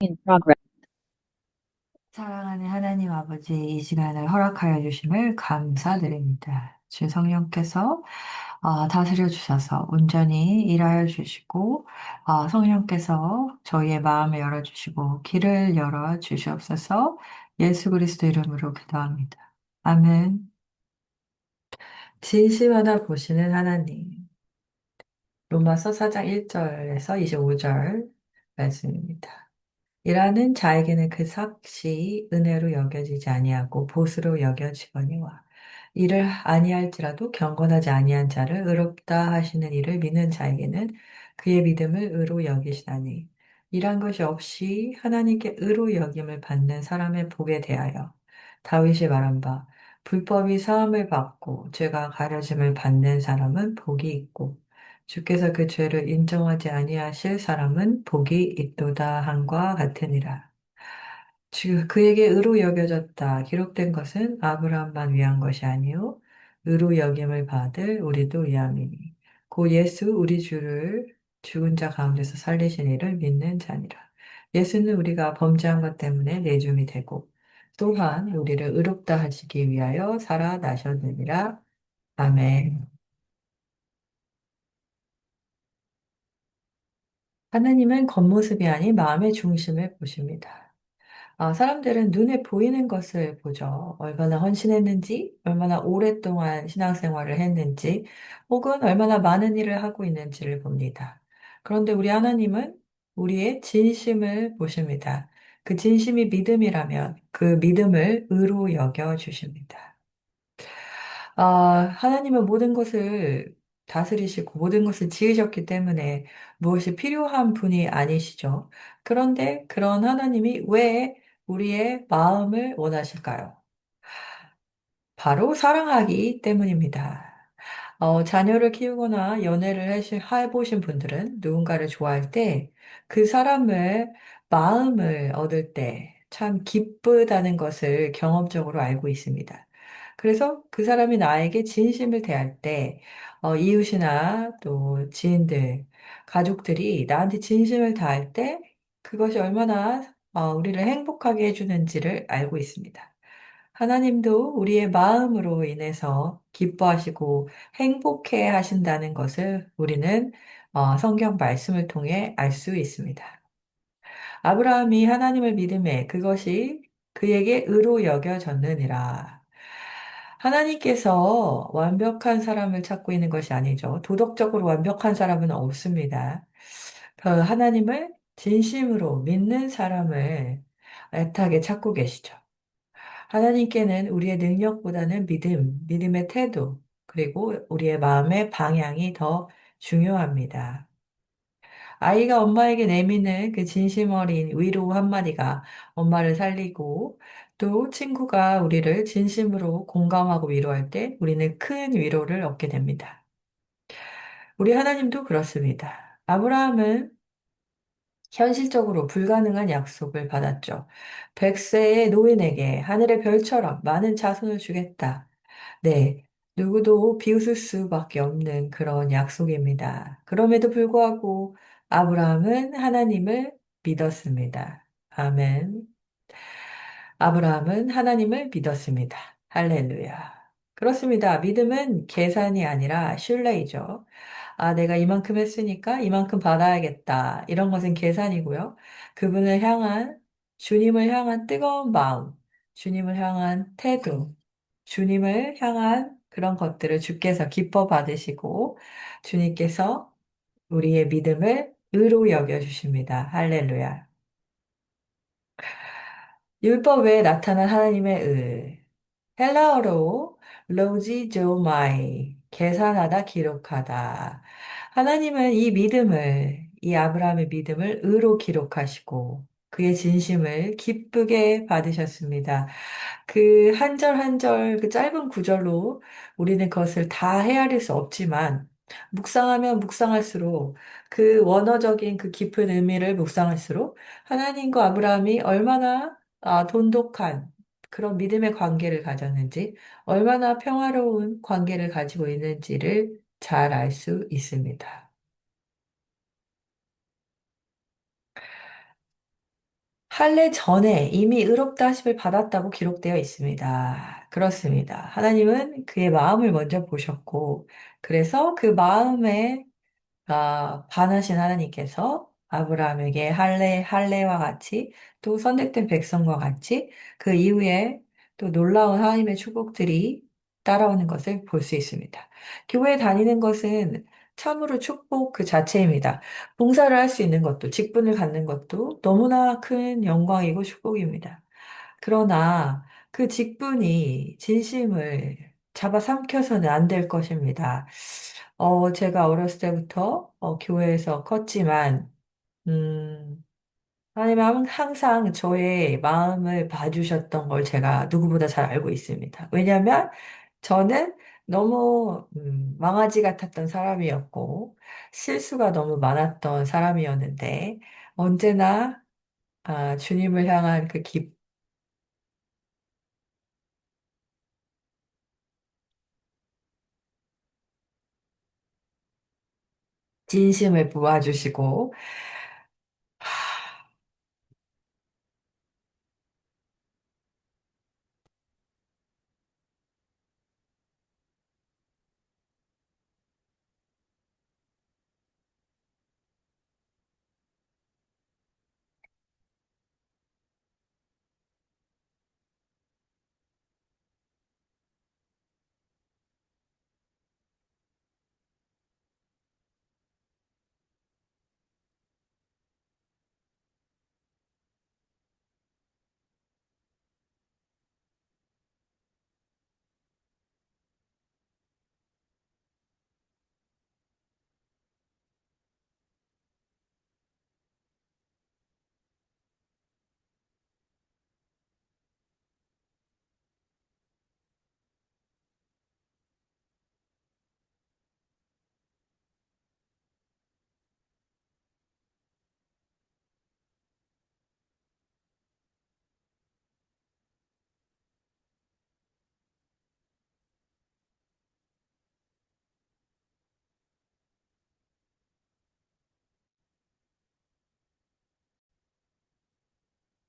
In progress. 사랑하는 하나님 아버지, 이 시간을 허락하여 주심을 감사드립니다. 주 성령께서 다스려 주셔서 온전히 일하여 주시고, 성령께서 저희의 마음을 열어주시고, 길을 열어 주시옵소서. 예수 그리스도 이름으로 기도합니다. 아멘. 진실하다 보시는 하나님. 로마서 4장 1절에서 25절 말씀입니다. 일하는 자에게는 그 삭시 은혜로 여겨지지 아니하고 보수로 여겨지거니와 이를 아니할지라도 경건하지 아니한 자를 의롭다 하시는 이를 믿는 자에게는 그의 믿음을 의로 여기시나니 이란 것이 없이 하나님께 의로 여김을 받는 사람의 복에 대하여 다윗이 말한 바 불법이 사함을 받고 죄가 가려짐을 받는 사람은 복이 있고 주께서 그 죄를 인정하지 아니하실 사람은 복이 있도다 한과 같으니라. 그에게 의로 여겨졌다 기록된 것은 아브라함만 위한 것이 아니요 의로 여김을 받을 우리도 위함이니 곧 예수 우리 주를 죽은 자 가운데서 살리신 이를 믿는 자니라. 예수는 우리가 범죄한 것 때문에 내줌이 되고 또한 우리를 의롭다 하시기 위하여 살아나셨느니라. 아멘. 하나님은 겉모습이 아닌 마음의 중심을 보십니다. 사람들은 눈에 보이는 것을 보죠. 얼마나 헌신했는지, 얼마나 오랫동안 신앙생활을 했는지, 혹은 얼마나 많은 일을 하고 있는지를 봅니다. 그런데 우리 하나님은 우리의 진심을 보십니다. 그 진심이 믿음이라면 그 믿음을 의로 여겨 주십니다. 하나님은 모든 것을 다스리시고 모든 것을 지으셨기 때문에 무엇이 필요한 분이 아니시죠. 그런데 그런 하나님이 왜 우리의 마음을 원하실까요? 바로 사랑하기 때문입니다. 자녀를 키우거나 연애를 해보신 분들은 누군가를 좋아할 때 그 사람을 마음을 얻을 때 참 기쁘다는 것을 경험적으로 알고 있습니다. 그래서 그 사람이 나에게 진심을 대할 때 이웃이나 또 지인들, 가족들이 나한테 진심을 다할 때 그것이 얼마나 우리를 행복하게 해주는지를 알고 있습니다. 하나님도 우리의 마음으로 인해서 기뻐하시고 행복해 하신다는 것을 우리는 성경 말씀을 통해 알 수 있습니다. 아브라함이 하나님을 믿음에 그것이 그에게 의로 여겨졌느니라. 하나님께서 완벽한 사람을 찾고 있는 것이 아니죠. 도덕적으로 완벽한 사람은 없습니다. 그 하나님을 진심으로 믿는 사람을 애타게 찾고 계시죠. 하나님께는 우리의 능력보다는 믿음의 태도, 그리고 우리의 마음의 방향이 더 중요합니다. 아이가 엄마에게 내미는 그 진심 어린 위로 한마디가 엄마를 살리고 또 친구가 우리를 진심으로 공감하고 위로할 때 우리는 큰 위로를 얻게 됩니다. 우리 하나님도 그렇습니다. 아브라함은 현실적으로 불가능한 약속을 받았죠. 100세의 노인에게 하늘의 별처럼 많은 자손을 주겠다. 네, 누구도 비웃을 수밖에 없는 그런 약속입니다. 그럼에도 불구하고 아브라함은 하나님을 믿었습니다. 아멘. 아브라함은 하나님을 믿었습니다. 할렐루야. 그렇습니다. 믿음은 계산이 아니라 신뢰이죠. 내가 이만큼 했으니까 이만큼 받아야겠다. 이런 것은 계산이고요. 그분을 향한, 주님을 향한 뜨거운 마음, 주님을 향한 태도, 주님을 향한 그런 것들을 주께서 기뻐 받으시고, 주님께서 우리의 믿음을 의로 여겨주십니다. 할렐루야. 율법 외에 나타난 하나님의 의. 헬라어로 로지조마이, 계산하다, 기록하다. 하나님은 이 믿음을, 이 아브라함의 믿음을 의로 기록하시고 그의 진심을 기쁘게 받으셨습니다. 그 한 절 한 절, 그 짧은 구절로 우리는 그것을 다 헤아릴 수 없지만, 묵상하면 묵상할수록 그 원어적인 그 깊은 의미를 묵상할수록 하나님과 아브라함이 얼마나 돈독한 그런 믿음의 관계를 가졌는지, 얼마나 평화로운 관계를 가지고 있는지를 잘 알 수 있습니다. 할례 전에 이미 의롭다 하심을 받았다고 기록되어 있습니다. 그렇습니다. 하나님은 그의 마음을 먼저 보셨고, 그래서 그 마음에 반하신 하나님께서 아브라함에게 할례와 같이 또 선택된 백성과 같이 그 이후에 또 놀라운 하나님의 축복들이 따라오는 것을 볼 수 있습니다. 교회에 다니는 것은 참으로 축복 그 자체입니다. 봉사를 할 수 있는 것도, 직분을 갖는 것도 너무나 큰 영광이고 축복입니다. 그러나 그 직분이 진심을 잡아삼켜서는 안 될 것입니다. 제가 어렸을 때부터 교회에서 컸지만, 음, 하나님은 항상 저의 마음을 봐주셨던 걸 제가 누구보다 잘 알고 있습니다. 왜냐하면 저는 너무 망아지 같았던 사람이었고, 실수가 너무 많았던 사람이었는데, 언제나 주님을 향한 그 진심을 모아주시고,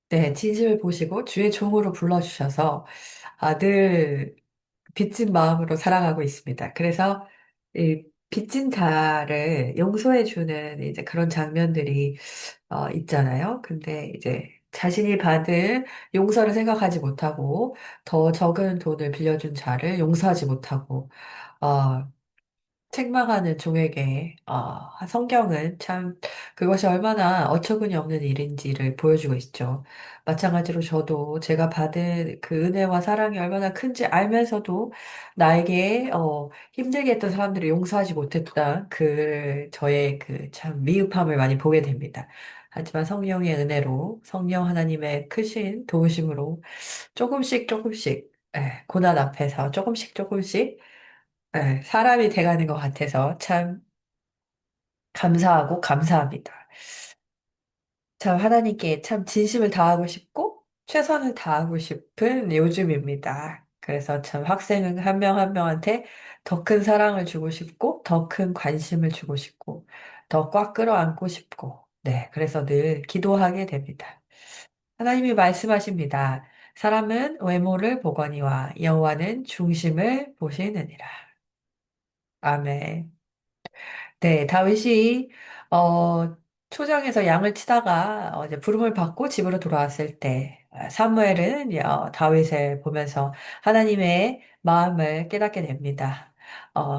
네, 진심을 보시고 주의 종으로 불러주셔서 늘 빚진 마음으로 살아가고 있습니다. 그래서 이 빚진 자를 용서해주는 이제 그런 장면들이 있잖아요. 근데 이제 자신이 받은 용서를 생각하지 못하고 더 적은 돈을 빌려준 자를 용서하지 못하고 어, 책망하는 종에게 성경은 참 그것이 얼마나 어처구니 없는 일인지를 보여주고 있죠. 마찬가지로 저도 제가 받은 그 은혜와 사랑이 얼마나 큰지 알면서도 나에게 힘들게 했던 사람들을 용서하지 못했다. 그 저의 그 참 미흡함을 많이 보게 됩니다. 하지만 성령의 은혜로 성령 하나님의 크신 도우심으로 조금씩 고난 앞에서 조금씩 사람이 돼가는 것 같아서 참 감사하고 감사합니다. 참 하나님께 참 진심을 다하고 싶고 최선을 다하고 싶은 요즘입니다. 그래서 참 학생 한 명 한 명한테 더 큰 사랑을 주고 싶고 더 큰 관심을 주고 싶고 더 꽉 끌어안고 싶고 네, 그래서 늘 기도하게 됩니다. 하나님이 말씀하십니다. 사람은 외모를 보거니와 여호와는 중심을 보시느니라. 아멘. 네, 다윗이 초장에서 양을 치다가 이제 부름을 받고 집으로 돌아왔을 때 사무엘은 다윗을 보면서 하나님의 마음을 깨닫게 됩니다.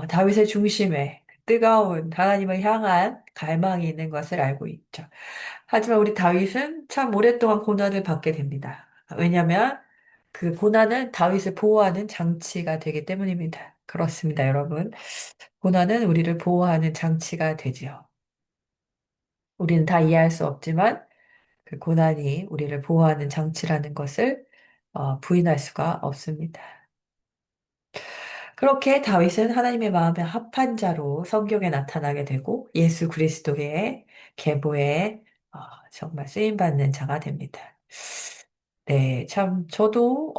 다윗의 중심에 그 뜨거운 하나님을 향한 갈망이 있는 것을 알고 있죠. 하지만 우리 다윗은 참 오랫동안 고난을 받게 됩니다. 왜냐하면 그 고난은 다윗을 보호하는 장치가 되기 때문입니다. 그렇습니다, 여러분. 고난은 우리를 보호하는 장치가 되지요. 우리는 다 이해할 수 없지만 그 고난이 우리를 보호하는 장치라는 것을 부인할 수가 없습니다. 그렇게 다윗은 하나님의 마음에 합한 자로 성경에 나타나게 되고 예수 그리스도의 계보에 정말 쓰임받는 자가 됩니다. 네, 참, 저도,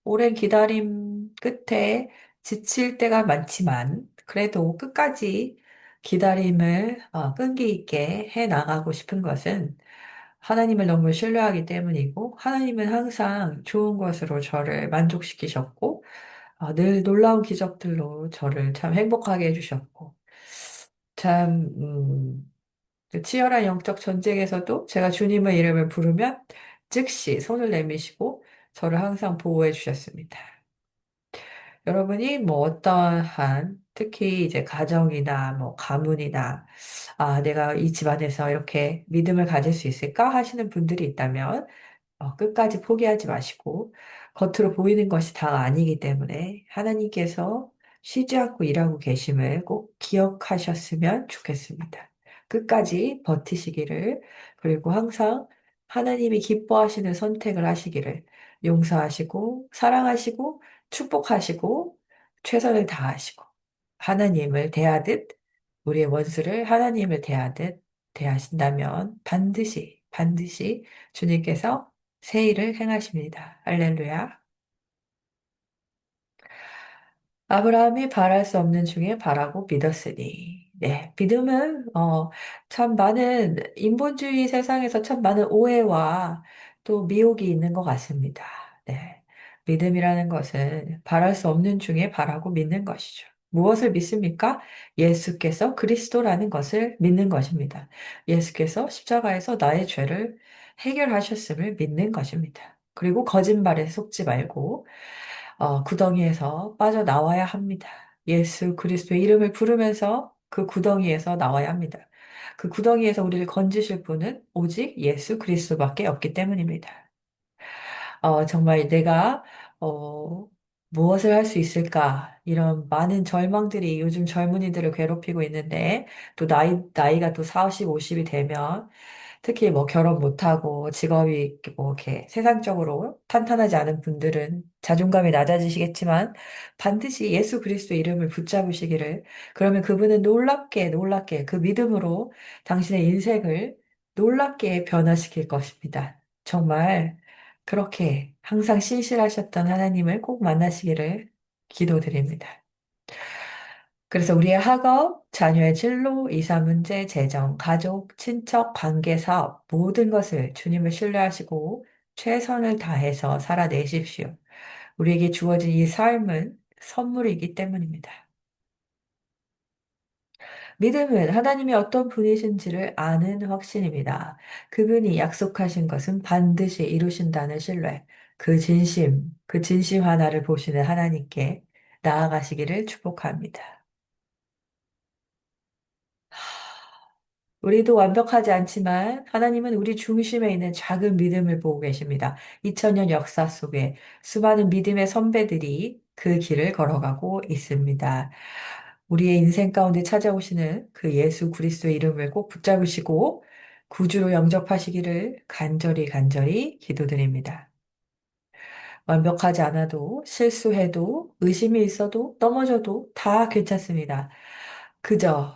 오랜 기다림 끝에 지칠 때가 많지만, 그래도 끝까지 기다림을 끈기 있게 해 나가고 싶은 것은, 하나님을 너무 신뢰하기 때문이고, 하나님은 항상 좋은 것으로 저를 만족시키셨고, 늘 놀라운 기적들로 저를 참 행복하게 해주셨고, 참, 그 치열한 영적 전쟁에서도 제가 주님의 이름을 부르면 즉시 손을 내미시고 저를 항상 보호해 주셨습니다. 여러분이 뭐 어떠한 특히 이제 가정이나 뭐 가문이나 내가 이 집안에서 이렇게 믿음을 가질 수 있을까 하시는 분들이 있다면 끝까지 포기하지 마시고 겉으로 보이는 것이 다 아니기 때문에 하나님께서 쉬지 않고 일하고 계심을 꼭 기억하셨으면 좋겠습니다. 끝까지 버티시기를 그리고 항상 하나님이 기뻐하시는 선택을 하시기를 용서하시고 사랑하시고 축복하시고 최선을 다하시고 하나님을 대하듯 우리의 원수를 하나님을 대하듯 대하신다면 반드시 주님께서 새 일을 행하십니다. 할렐루야. 아브라함이 바랄 수 없는 중에 바라고 믿었으니. 네, 믿음은, 참 많은, 인본주의 세상에서 참 많은 오해와 또 미혹이 있는 것 같습니다. 네. 믿음이라는 것은 바랄 수 없는 중에 바라고 믿는 것이죠. 무엇을 믿습니까? 예수께서 그리스도라는 것을 믿는 것입니다. 예수께서 십자가에서 나의 죄를 해결하셨음을 믿는 것입니다. 그리고 거짓말에 속지 말고, 구덩이에서 빠져나와야 합니다. 예수 그리스도의 이름을 부르면서 그 구덩이에서 나와야 합니다. 그 구덩이에서 우리를 건지실 분은 오직 예수 그리스도밖에 없기 때문입니다. 정말 내가, 어, 무엇을 할 수 있을까? 이런 많은 절망들이 요즘 젊은이들을 괴롭히고 있는데, 또 나이가 또 40, 50이 되면, 특히 뭐 결혼 못하고 직업이 뭐 이렇게 세상적으로 탄탄하지 않은 분들은 자존감이 낮아지시겠지만 반드시 예수 그리스도 이름을 붙잡으시기를 그러면 그분은 놀랍게 그 믿음으로 당신의 인생을 놀랍게 변화시킬 것입니다. 정말 그렇게 항상 신실하셨던 하나님을 꼭 만나시기를 기도드립니다. 그래서 우리의 학업, 자녀의 진로, 이사 문제, 재정, 가족, 친척, 관계, 사업, 모든 것을 주님을 신뢰하시고 최선을 다해서 살아내십시오. 우리에게 주어진 이 삶은 선물이기 때문입니다. 믿음은 하나님이 어떤 분이신지를 아는 확신입니다. 그분이 약속하신 것은 반드시 이루신다는 신뢰, 그 진심 하나를 보시는 하나님께 나아가시기를 축복합니다. 우리도 완벽하지 않지만 하나님은 우리 중심에 있는 작은 믿음을 보고 계십니다. 2000년 역사 속에 수많은 믿음의 선배들이 그 길을 걸어가고 있습니다. 우리의 인생 가운데 찾아오시는 그 예수 그리스도의 이름을 꼭 붙잡으시고 구주로 영접하시기를 간절히 기도드립니다. 완벽하지 않아도 실수해도 의심이 있어도 넘어져도 다 괜찮습니다. 그저,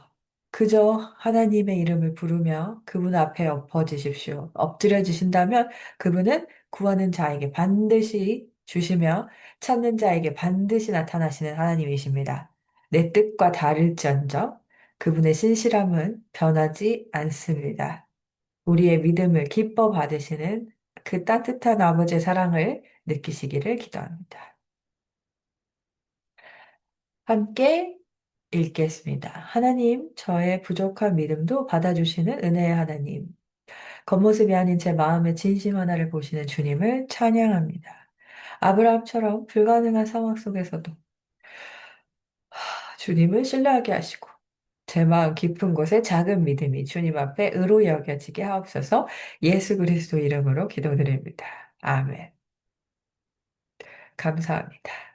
그저 하나님의 이름을 부르며 그분 앞에 엎어지십시오. 엎드려지신다면 그분은 구하는 자에게 반드시 주시며 찾는 자에게 반드시 나타나시는 하나님이십니다. 내 뜻과 다를지언정 그분의 신실함은 변하지 않습니다. 우리의 믿음을 기뻐 받으시는 그 따뜻한 아버지의 사랑을 느끼시기를 기도합니다. 함께 읽겠습니다. 하나님, 저의 부족한 믿음도 받아주시는 은혜의 하나님. 겉모습이 아닌 제 마음의 진심 하나를 보시는 주님을 찬양합니다. 아브라함처럼 불가능한 상황 속에서도 주님을 신뢰하게 하시고 제 마음 깊은 곳에 작은 믿음이 주님 앞에 의로 여겨지게 하옵소서 예수 그리스도 이름으로 기도드립니다. 아멘. 감사합니다.